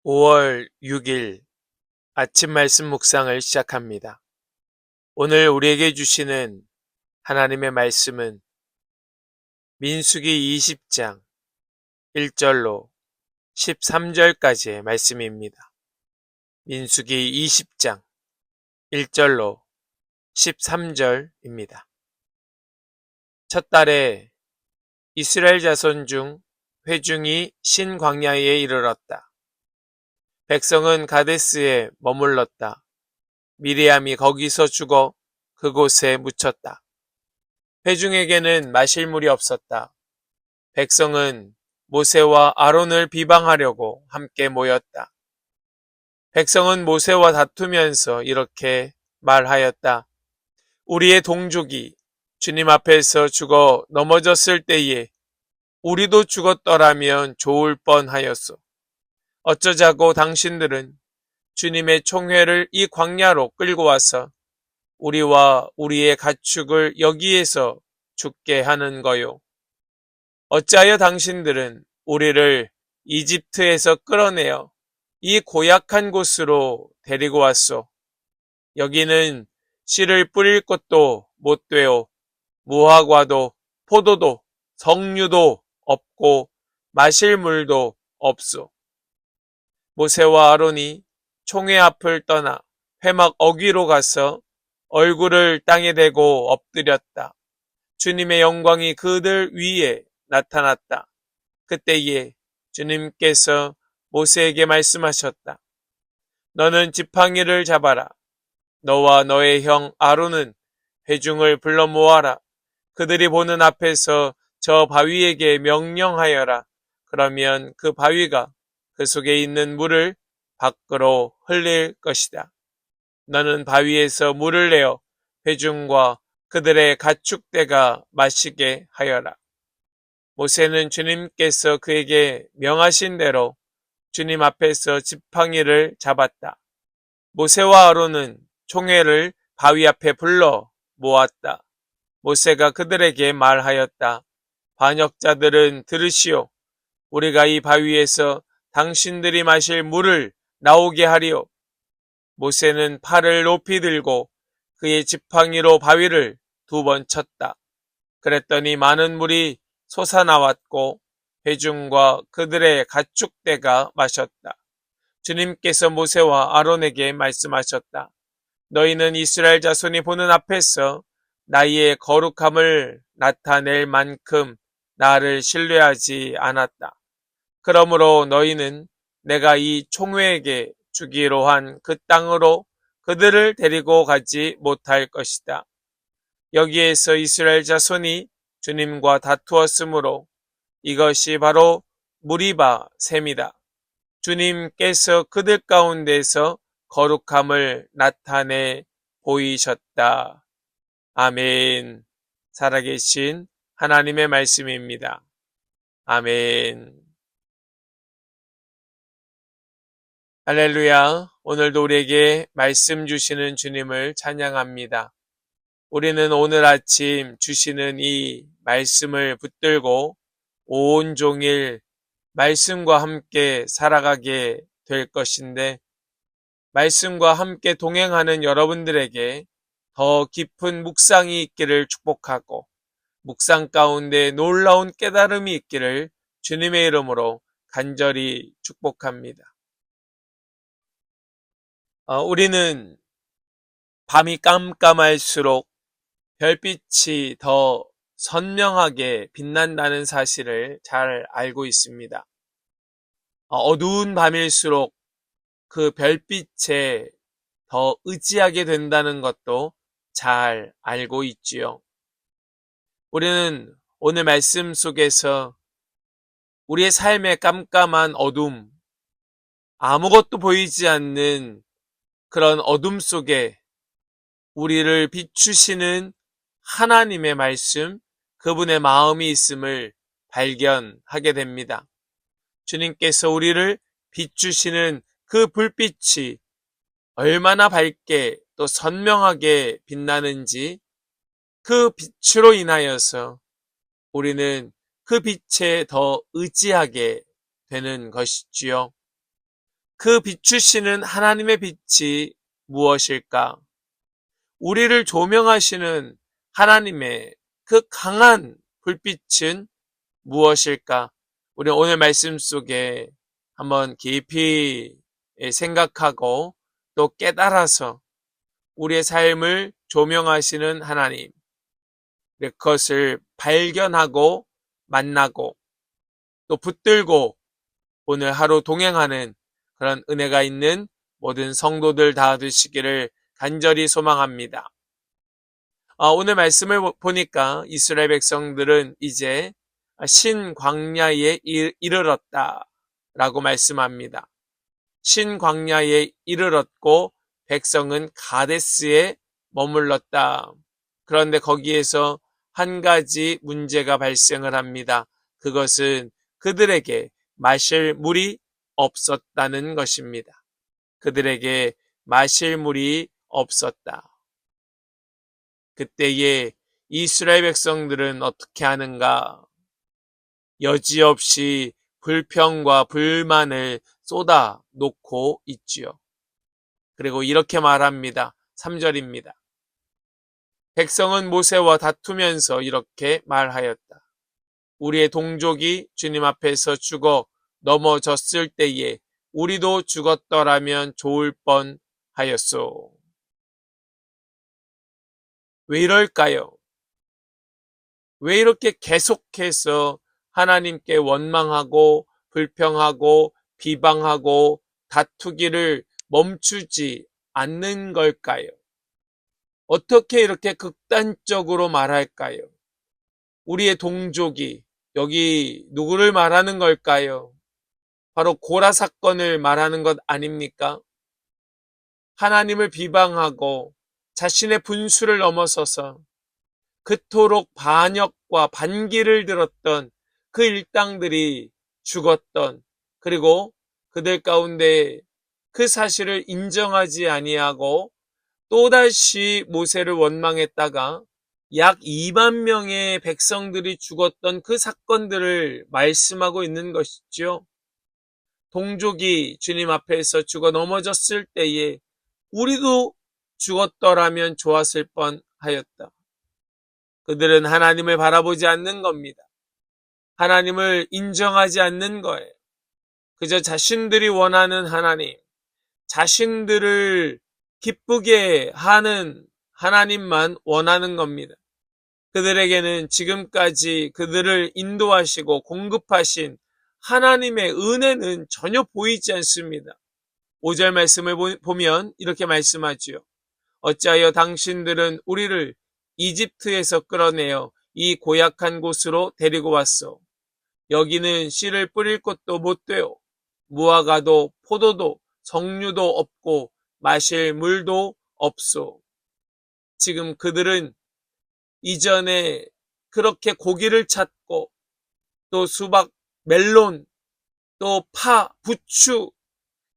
5월 6일 아침 말씀 묵상을 시작합니다. 오늘 우리에게 주시는 하나님의 말씀은 민수기 20장 1절로 13절까지의 말씀입니다. 민수기 20장 1절로 13절입니다. 첫 달에 이스라엘 자손 중 회중이 신광야에 이르렀다. 백성은 가데스에 머물렀다. 미리암이 거기서 죽어 그곳에 묻혔다. 회중에게는 마실 물이 없었다. 백성은 모세와 아론을 비방하려고 함께 모였다. 백성은 모세와 다투면서 이렇게 말하였다. 우리의 동족이 주님 앞에서 죽어 넘어졌을 때에 우리도 죽었더라면 좋을 뻔하였소. 어쩌자고 당신들은 주님의 총회를 이 광야로 끌고 와서 우리와 우리의 가축을 여기에서 죽게 하는 거요. 어찌하여 당신들은 우리를 이집트에서 끌어내어 이 고약한 곳으로 데리고 왔소. 여기는 씨를 뿌릴 곳도 못 되오. 무화과도 포도도 석류도 없고 마실 물도 없소. 모세와 아론이 총회 앞을 떠나 회막 어귀로 가서 얼굴을 땅에 대고 엎드렸다. 주님의 영광이 그들 위에 나타났다. 그때에 주님께서 모세에게 말씀하셨다. 너는 지팡이를 잡아라. 너와 너의 형 아론은 회중을 불러 모아라. 그들이 보는 앞에서 저 바위에게 명령하여라. 그러면 그 바위가 그 속에 있는 물을 밖으로 흘릴 것이다. 너는 바위에서 물을 내어 회중과 그들의 가축대가 마시게 하여라. 모세는 주님께서 그에게 명하신 대로 주님 앞에서 지팡이를 잡았다. 모세와 아론은 총회를 바위 앞에 불러 모았다. 모세가 그들에게 말하였다. 반역자들은 들으시오. 우리가 이 바위에서 당신들이 마실 물을 나오게 하리오. 모세는 팔을 높이 들고 그의 지팡이로 바위를 2번 쳤다. 그랬더니 많은 물이 솟아나왔고 회중과 그들의 가축대가 마셨다. 주님께서 모세와 아론에게 말씀하셨다. 너희는 이스라엘 자손이 보는 앞에서 나의 거룩함을 나타낼 만큼 나를 신뢰하지 않았다. 그러므로 너희는 내가 이 총회에게 주기로 한 그 땅으로 그들을 데리고 가지 못할 것이다. 여기에서 이스라엘 자손이 주님과 다투었으므로 이것이 바로 무리바 셈이다. 주님께서 그들 가운데서 거룩함을 나타내 보이셨다. 아멘. 살아계신 하나님의 말씀입니다. 아멘. 할렐루야. 오늘도 우리에게 말씀 주시는 주님을 찬양합니다. 우리는 오늘 아침 주시는 이 말씀을 붙들고 온종일 말씀과 함께 살아가게 될 것인데, 말씀과 함께 동행하는 여러분들에게 더 깊은 묵상이 있기를 축복하고 묵상 가운데 놀라운 깨달음이 있기를 주님의 이름으로 간절히 축복합니다. 우리는 밤이 깜깜할수록 별빛이 더 선명하게 빛난다는 사실을 잘 알고 있습니다. 어두운 밤일수록 그 별빛에 더 의지하게 된다는 것도 잘 알고 있지요. 우리는 오늘 말씀 속에서 우리의 삶의 깜깜한 어둠, 아무것도 보이지 않는 그런 어둠 속에 우리를 비추시는 하나님의 말씀, 그분의 마음이 있음을 발견하게 됩니다. 주님께서 우리를 비추시는 그 불빛이 얼마나 밝게 또 선명하게 빛나는지, 그 빛으로 인하여서 우리는 그 빛에 더 의지하게 되는 것이지요. 그 비추시는 하나님의 빛이 무엇일까? 우리를 조명하시는 하나님의 그 강한 불빛은 무엇일까? 우리 오늘 말씀 속에 한번 깊이 생각하고 또 깨달아서 우리의 삶을 조명하시는 하나님, 그것을 발견하고 만나고 또 붙들고 오늘 하루 동행하는 그런 은혜가 있는 모든 성도들 다 되시기를 간절히 소망합니다. 오늘 말씀을 보니까 이스라엘 백성들은 이제 신광야에 이르렀다라고 말씀합니다. 신광야에 이르렀고 백성은 가데스에 머물렀다. 그런데 거기에서 한 가지 문제가 발생을 합니다. 그것은 그들에게 마실 물이 없었다는 것입니다. 그들에게 마실 물이 없었다. 그때에 이스라엘 백성들은 어떻게 하는가? 여지없이 불평과 불만을 쏟아 놓고 있지요. 그리고 이렇게 말합니다. 3절입니다. 백성은 모세와 다투면서 이렇게 말하였다. 우리의 동족이 주님 앞에서 죽어 넘어졌을 때에 우리도 죽었더라면 좋을 뻔하였소. 왜 이럴까요? 왜 이렇게 계속해서 하나님께 원망하고 불평하고 비방하고 다투기를 멈추지 않는 걸까요? 어떻게 이렇게 극단적으로 말할까요? 우리의 동족이 여기 누구를 말하는 걸까요? 바로 고라 사건을 말하는 것 아닙니까? 하나님을 비방하고 자신의 분수를 넘어서서 그토록 반역과 반기를 들었던 그 일당들이 죽었던, 그리고 그들 가운데 그 사실을 인정하지 아니하고 또다시 모세를 원망했다가 약 2만 명의 백성들이 죽었던 그 사건들을 말씀하고 있는 것이죠. 동족이 주님 앞에서 죽어 넘어졌을 때에 우리도 죽었더라면 좋았을 뻔하였다. 그들은 하나님을 바라보지 않는 겁니다. 하나님을 인정하지 않는 거예요. 그저 자신들이 원하는 하나님, 자신들을 기쁘게 하는 하나님만 원하는 겁니다. 그들에게는 지금까지 그들을 인도하시고 공급하신 하나님의 은혜는 전혀 보이지 않습니다. 5절 말씀을 보면 이렇게 말씀하지요. 어찌하여 당신들은 우리를 이집트에서 끌어내어 이 고약한 곳으로 데리고 왔소. 여기는 씨를 뿌릴 곳도 못 되오. 무화과도 포도도 석류도 없고 마실 물도 없소. 지금 그들은 이전에 그렇게 고기를 찾고 또 수박, 멜론, 또 파, 부추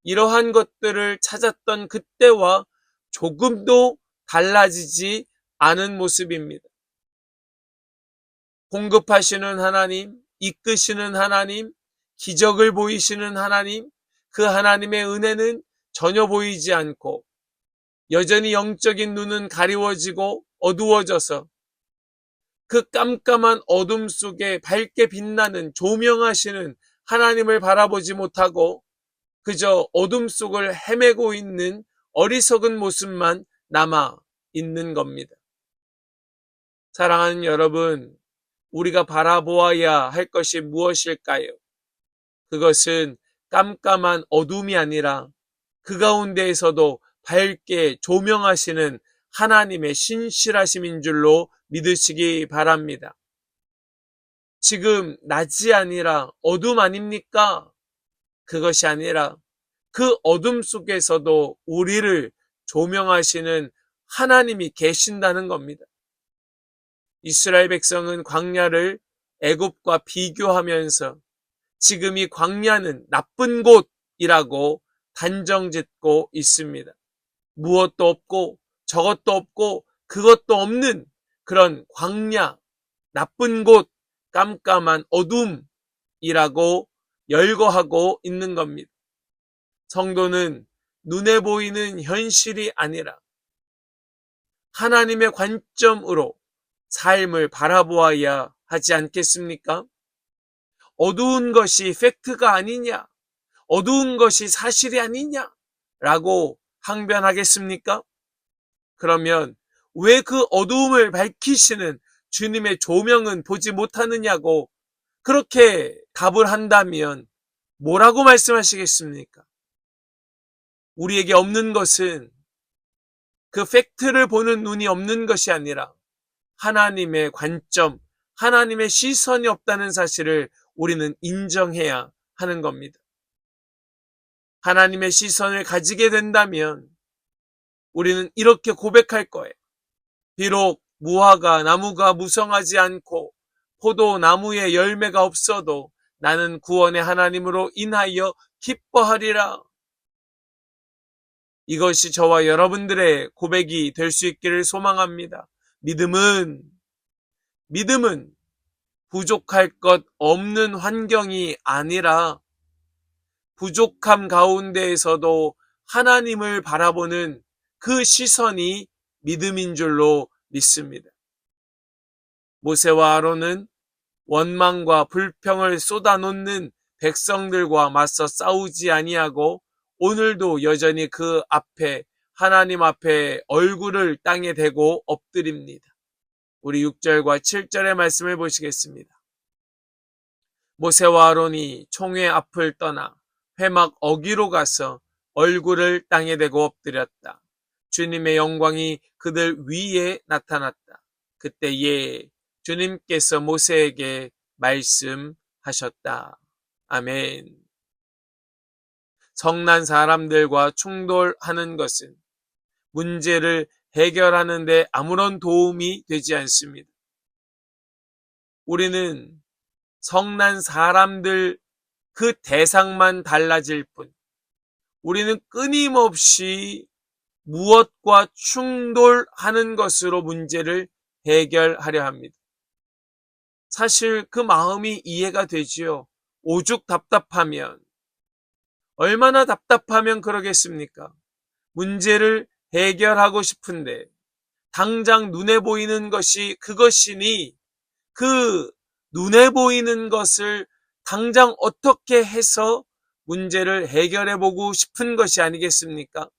이러한 것들을 찾았던 그때와 조금도 달라지지 않은 모습입니다. 공급하시는 하나님, 이끄시는 하나님, 기적을 보이시는 하나님, 그 하나님의 은혜는 전혀 보이지 않고 여전히 영적인 눈은 가리워지고 어두워져서 그 깜깜한 어둠 속에 밝게 빛나는 조명하시는 하나님을 바라보지 못하고 그저 어둠 속을 헤매고 있는 어리석은 모습만 남아 있는 겁니다. 사랑하는 여러분, 우리가 바라보아야 할 것이 무엇일까요? 그것은 깜깜한 어둠이 아니라 그 가운데에서도 밝게 조명하시는 하나님의 신실하심인 줄로 믿으시기 바랍니다. 지금 낮이 아니라 어둠 아닙니까? 그것이 아니라 그 어둠 속에서도 우리를 조명하시는 하나님이 계신다는 겁니다. 이스라엘 백성은 광야를 애굽과 비교하면서 지금 이 광야는 나쁜 곳이라고 단정짓고 있습니다. 무엇도 없고 저것도 없고 그것도 없는 그런 광야, 나쁜 곳, 깜깜한 어둠이라고 열거하고 있는 겁니다. 성도는 눈에 보이는 현실이 아니라 하나님의 관점으로 삶을 바라보아야 하지 않겠습니까? 어두운 것이 팩트가 아니냐? 어두운 것이 사실이 아니냐? 라고 항변하겠습니까? 그러면 왜 그 어두움을 밝히시는 주님의 조명은 보지 못하느냐고 그렇게 답을 한다면 뭐라고 말씀하시겠습니까? 우리에게 없는 것은 그 팩트를 보는 눈이 없는 것이 아니라 하나님의 관점, 하나님의 시선이 없다는 사실을 우리는 인정해야 하는 겁니다. 하나님의 시선을 가지게 된다면 우리는 이렇게 고백할 거예요. 비록 무화과 나무가 무성하지 않고 포도나무에 열매가 없어도 나는 구원의 하나님으로 인하여 기뻐하리라. 이것이 저와 여러분들의 고백이 될 수 있기를 소망합니다. 믿음은 부족할 것 없는 환경이 아니라 부족함 가운데에서도 하나님을 바라보는 그 시선이 믿음인 줄로 믿습니다. 모세와 아론은 원망과 불평을 쏟아놓는 백성들과 맞서 싸우지 아니하고 오늘도 여전히 그 앞에 하나님 앞에 얼굴을 땅에 대고 엎드립니다. 우리 6절과 7절의 말씀을 보시겠습니다. 모세와 아론이 총회 앞을 떠나 회막 어기로 가서 얼굴을 땅에 대고 엎드렸다. 주님의 영광이 그들 위에 나타났다. 그때에 주님께서 모세에게 말씀하셨다. 아멘. 성난 사람들과 충돌하는 것은 문제를 해결하는 데 아무런 도움이 되지 않습니다. 우리는 성난 사람들 그 대상만 달라질 뿐, 우리는 끊임없이 무엇과 충돌하는 것으로 문제를 해결하려 합니다. 사실 그 마음이 이해가 되지요. 오죽 답답하면, 얼마나 답답하면 그러겠습니까? 문제를 해결하고 싶은데 당장 눈에 보이는 것이 그것이니 그 눈에 보이는 것을 당장 어떻게 해서 문제를 해결해 보고 싶은 것이 아니겠습니까?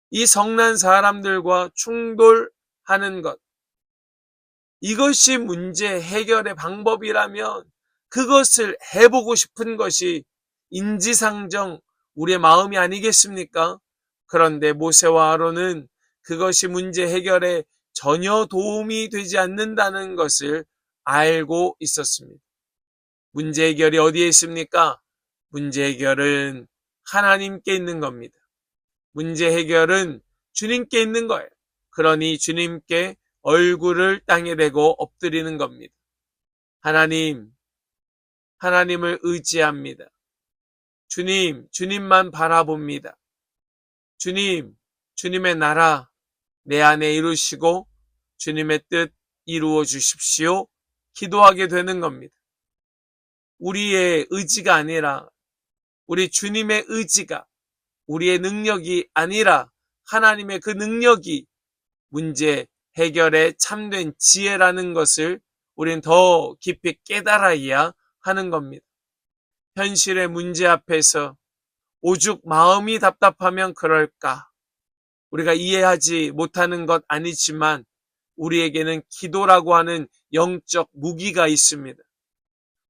이 성난 사람들과 충돌하는 것, 이것이 문제 해결의 방법이라면 그것을 해보고 싶은 것이 인지상정 우리의 마음이 아니겠습니까? 그런데 모세와 아론은 그것이 문제 해결에 전혀 도움이 되지 않는다는 것을 알고 있었습니다. 문제 해결이 어디에 있습니까? 문제 해결은 하나님께 있는 겁니다. 문제 해결은 주님께 있는 거예요. 그러니 주님께 얼굴을 땅에 대고 엎드리는 겁니다. 하나님을 의지합니다. 주님만 바라봅니다. 주님의 나라 내 안에 이루시고 주님의 뜻 이루어 주십시오. 기도하게 되는 겁니다. 우리의 의지가 아니라 우리 주님의 의지가, 우리의 능력이 아니라 하나님의 그 능력이 문제 해결에 참된 지혜라는 것을 우리는 더 깊이 깨달아야 하는 겁니다. 현실의 문제 앞에서 오죽 마음이 답답하면 그럴까? 우리가 이해하지 못하는 것 아니지만 우리에게는 기도라고 하는 영적 무기가 있습니다.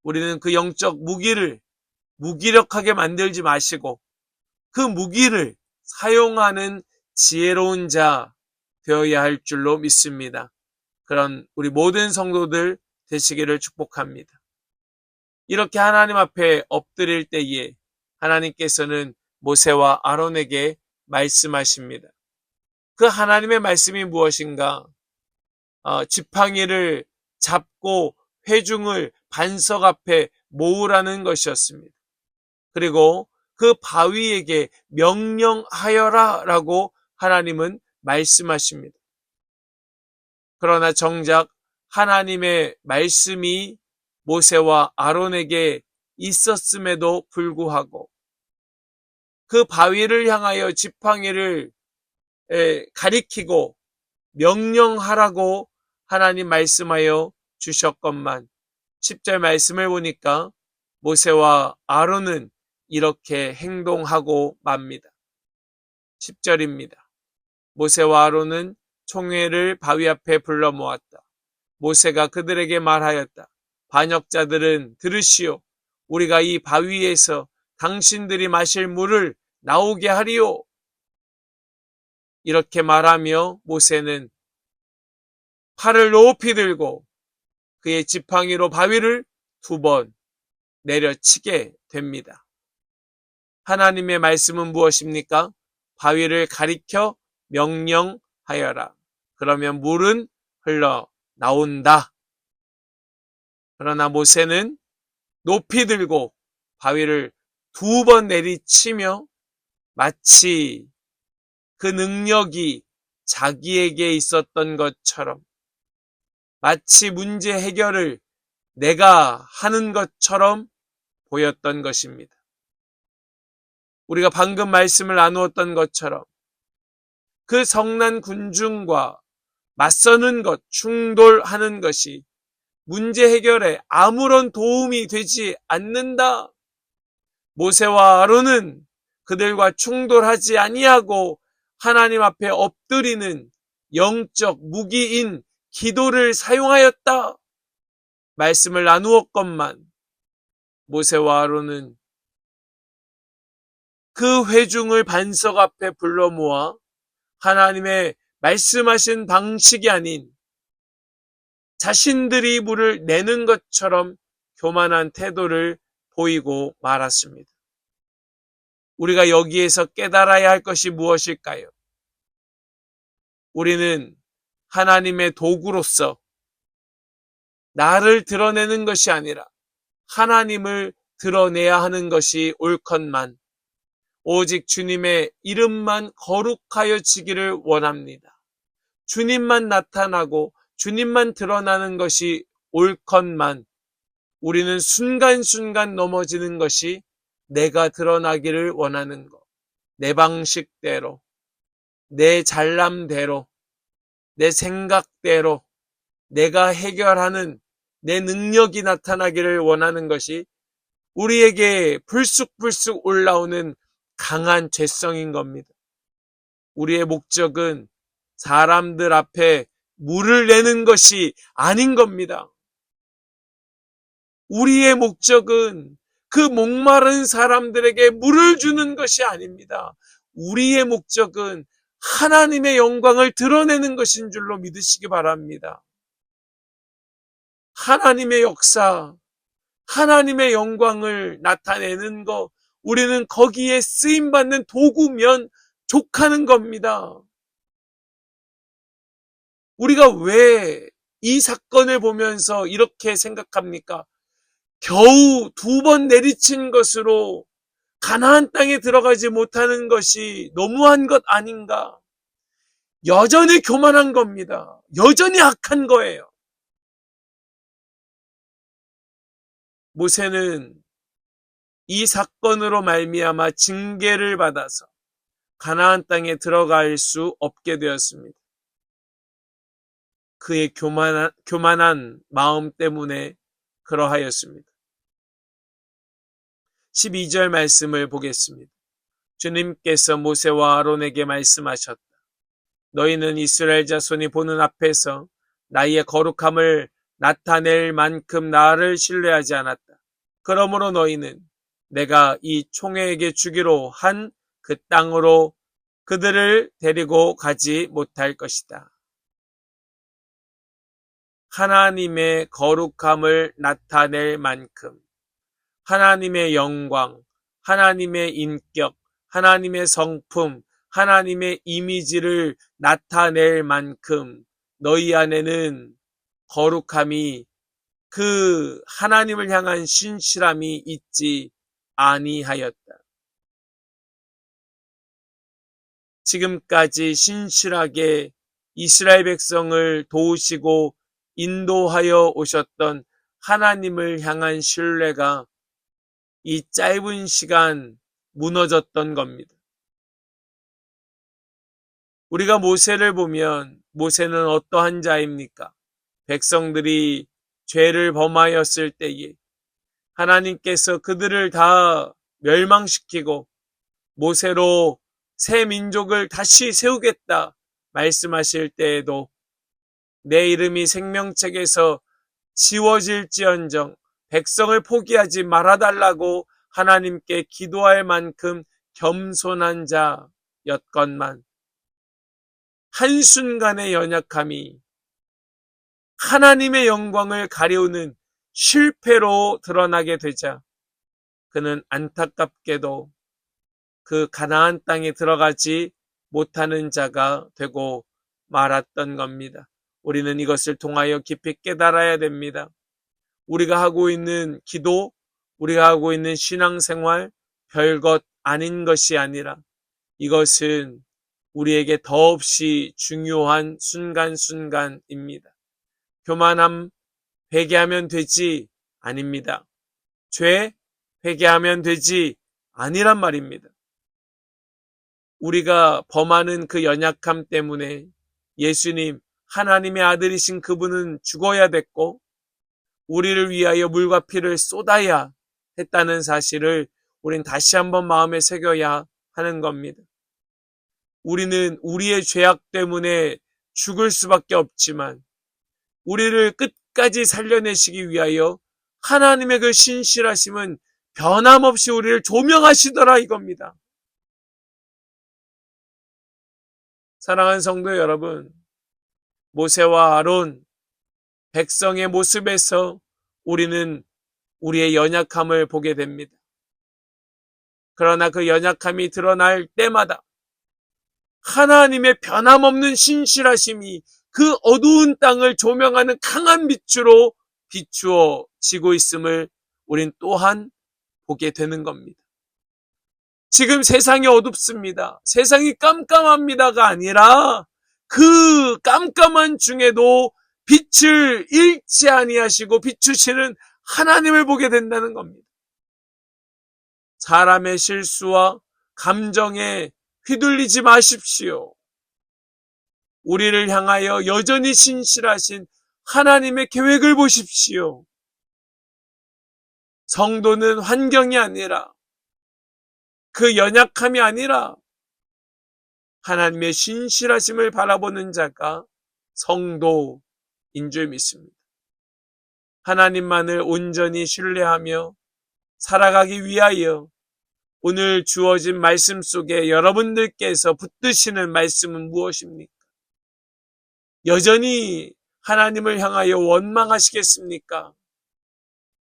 우리는 그 영적 무기를 무기력하게 만들지 마시고 그 무기를 사용하는 지혜로운 자 되어야 할 줄로 믿습니다. 그런 우리 모든 성도들 되시기를 축복합니다. 이렇게 하나님 앞에 엎드릴 때에 하나님께서는 모세와 아론에게 말씀하십니다. 그 하나님의 말씀이 무엇인가? 지팡이를 잡고 회중을 반석 앞에 모으라는 것이었습니다. 그리고 그 바위에게 명령하여라 라고 하나님은 말씀하십니다. 그러나 정작 하나님의 말씀이 모세와 아론에게 있었음에도 불구하고 그 바위를 향하여 지팡이를 가리키고 명령하라고 하나님 말씀하여 주셨건만 10절 말씀을 보니까 모세와 아론은 이렇게 행동하고 맙니다. 10절입니다. 모세와 아론은 총회를 바위 앞에 불러 모았다. 모세가 그들에게 말하였다. 반역자들은 들으시오. 우리가 이 바위에서 당신들이 마실 물을 나오게 하리오. 이렇게 말하며 모세는 팔을 높이 들고 그의 지팡이로 바위를 2번 내려치게 됩니다. 하나님의 말씀은 무엇입니까? 바위를 가리켜 명령하여라. 그러면 물은 흘러 나온다. 그러나 모세는 높이 들고 바위를 2번 내리치며 마치 그 능력이 자기에게 있었던 것처럼, 마치 문제 해결을 내가 하는 것처럼 보였던 것입니다. 우리가 방금 말씀을 나누었던 것처럼 그 성난 군중과 맞서는 것, 충돌하는 것이 문제 해결에 아무런 도움이 되지 않는다. 모세와 아론은 그들과 충돌하지 아니하고 하나님 앞에 엎드리는 영적 무기인 기도를 사용하였다. 말씀을 나누었건만 모세와 아론은 그 회중을 반석 앞에 불러 모아 하나님의 말씀하신 방식이 아닌 자신들이 물을 내는 것처럼 교만한 태도를 보이고 말았습니다. 우리가 여기에서 깨달아야 할 것이 무엇일까요? 우리는 하나님의 도구로서 나를 드러내는 것이 아니라 하나님을 드러내야 하는 것이 옳건만 오직 주님의 이름만 거룩하여지기를 원합니다. 주님만 나타나고 주님만 드러나는 것이 옳건만 우리는 순간순간 넘어지는 것이 내가 드러나기를 원하는 것, 내 방식대로, 내 잘남대로, 내 생각대로 내가 해결하는 내 능력이 나타나기를 원하는 것이 우리에게 불쑥불쑥 올라오는 강한 죄성인 겁니다. 우리의 목적은 사람들 앞에 물을 내는 것이 아닌 겁니다. 우리의 목적은 그 목마른 사람들에게 물을 주는 것이 아닙니다. 우리의 목적은 하나님의 영광을 드러내는 것인 줄로 믿으시기 바랍니다. 하나님의 역사, 하나님의 영광을 나타내는 것, 우리는 거기에 쓰임받는 도구면 족하는 겁니다. 우리가 왜 이 사건을 보면서 이렇게 생각합니까? 겨우 2번 내리친 것으로 가나안 땅에 들어가지 못하는 것이 너무한 것 아닌가? 여전히 교만한 겁니다. 여전히 악한 거예요. 모세는 이 사건으로 말미암아 징계를 받아서 가나안 땅에 들어갈 수 없게 되었습니다. 그의 교만한 마음 때문에 그러하였습니다. 12절 말씀을 보겠습니다. 주님께서 모세와 아론에게 말씀하셨다. 너희는 이스라엘 자손이 보는 앞에서 나의 거룩함을 나타낼 만큼 나를 신뢰하지 않았다. 그러므로 너희는 내가 이 총회에게 주기로 한 그 땅으로 그들을 데리고 가지 못할 것이다. 하나님의 거룩함을 나타낼 만큼 하나님의 영광, 하나님의 인격, 하나님의 성품, 하나님의 이미지를 나타낼 만큼 너희 안에는 거룩함이 그 하나님을 향한 신실함이 있지 아니하였다. 지금까지 신실하게 이스라엘 백성을 도우시고 인도하여 오셨던 하나님을 향한 신뢰가 이 짧은 시간 무너졌던 겁니다. 우리가 모세를 보면 모세는 어떠한 자입니까? 백성들이 죄를 범하였을 때에 하나님께서 그들을 다 멸망시키고 모세로 새 민족을 다시 세우겠다 말씀하실 때에도 내 이름이 생명책에서 지워질지언정 백성을 포기하지 말아달라고 하나님께 기도할 만큼 겸손한 자였건만 한순간의 연약함이 하나님의 영광을 가려우는 실패로 드러나게 되자 그는 안타깝게도 그 가나안 땅에 들어가지 못하는 자가 되고 말았던 겁니다. 우리는 이것을 통하여 깊이 깨달아야 됩니다. 우리가 하고 있는 기도, 우리가 하고 있는 신앙생활 별것 아닌 것이 아니라 이것은 우리에게 더없이 중요한 순간순간입니다. 교만함 회개하면 되지 아닙니다. 죄 회개하면 되지 아니란 말입니다. 우리가 범하는 그 연약함 때문에 예수님 하나님의 아들이신 그분은 죽어야 됐고 우리를 위하여 물과 피를 쏟아야 했다는 사실을 우린 다시 한번 마음에 새겨야 하는 겁니다. 우리는 우리의 죄악 때문에 죽을 수밖에 없지만 우리를 끝까지 살려내시기 위하여 하나님의 그 신실하심은 변함없이 우리를 조명하시더라 이겁니다. 사랑하는 성도 여러분, 모세와 아론, 백성의 모습에서 우리는 우리의 연약함을 보게 됩니다. 그러나 그 연약함이 드러날 때마다 하나님의 변함없는 신실하심이 그 어두운 땅을 조명하는 강한 빛으로 비추어지고 있음을 우린 또한 보게 되는 겁니다. 지금 세상이 어둡습니다. 세상이 깜깜합니다가 아니라 그 깜깜한 중에도 빛을 잃지 아니하시고 비추시는 하나님을 보게 된다는 겁니다. 사람의 실수와 감정에 휘둘리지 마십시오. 우리를 향하여 여전히 신실하신 하나님의 계획을 보십시오. 성도는 환경이 아니라 그 연약함이 아니라 하나님의 신실하심을 바라보는 자가 성도인 줄 믿습니다. 하나님만을 온전히 신뢰하며 살아가기 위하여 오늘 주어진 말씀 속에 여러분들께서 붙드시는 말씀은 무엇입니까? 여전히 하나님을 향하여 원망하시겠습니까?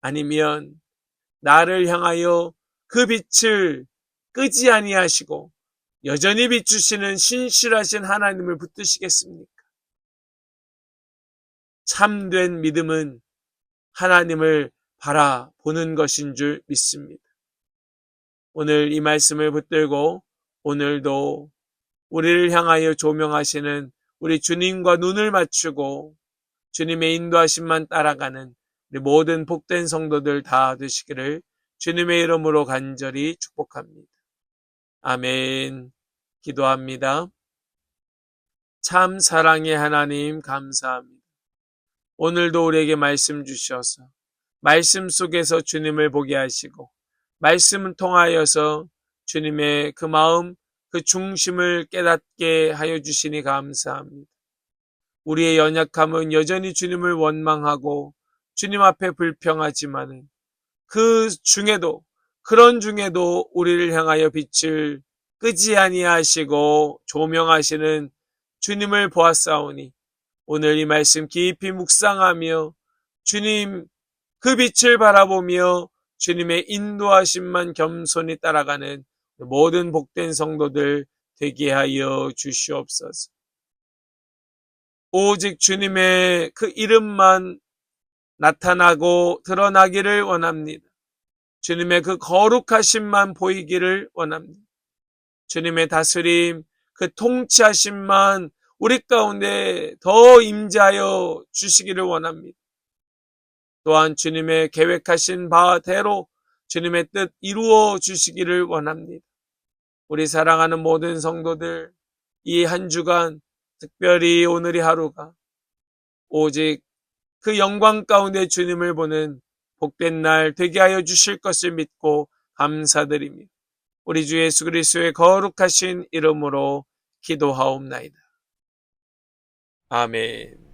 아니면 나를 향하여 그 빛을 끄지 아니하시고 여전히 비추시는 신실하신 하나님을 붙드시겠습니까? 참된 믿음은 하나님을 바라보는 것인 줄 믿습니다. 오늘 이 말씀을 붙들고 오늘도 우리를 향하여 조명하시는 우리 주님과 눈을 맞추고 주님의 인도하심만 따라가는 우리 모든 복된 성도들 다 되시기를 주님의 이름으로 간절히 축복합니다. 아멘. 기도합니다. 참 사랑의 하나님 감사합니다. 오늘도 우리에게 말씀 주셔서 말씀 속에서 주님을 보게 하시고 말씀을 통하여서 주님의 그 마음, 그 중심을 깨닫게 하여 주시니 감사합니다. 우리의 연약함은 여전히 주님을 원망하고 주님 앞에 불평하지만은 그런 중에도 우리를 향하여 빛을 끄지 아니하시고 조명하시는 주님을 보았사오니 오늘 이 말씀 깊이 묵상하며 주님 그 빛을 바라보며 주님의 인도하심만 겸손히 따라가는 모든 복된 성도들 되게 하여 주시옵소서. 오직 주님의 그 이름만 나타나고 드러나기를 원합니다. 주님의 그 거룩하심만 보이기를 원합니다. 주님의 다스림, 그 통치하심만 우리 가운데 더 임재하여 주시기를 원합니다. 또한 주님의 계획하신 바대로 주님의 뜻 이루어 주시기를 원합니다. 우리 사랑하는 모든 성도들, 이 한 주간, 특별히 오늘의 하루가 오직 그 영광 가운데 주님을 보는 복된 날 되게 하여 주실 것을 믿고 감사드리며 우리 주 예수 그리스도의 거룩하신 이름으로 기도하옵나이다. 아멘.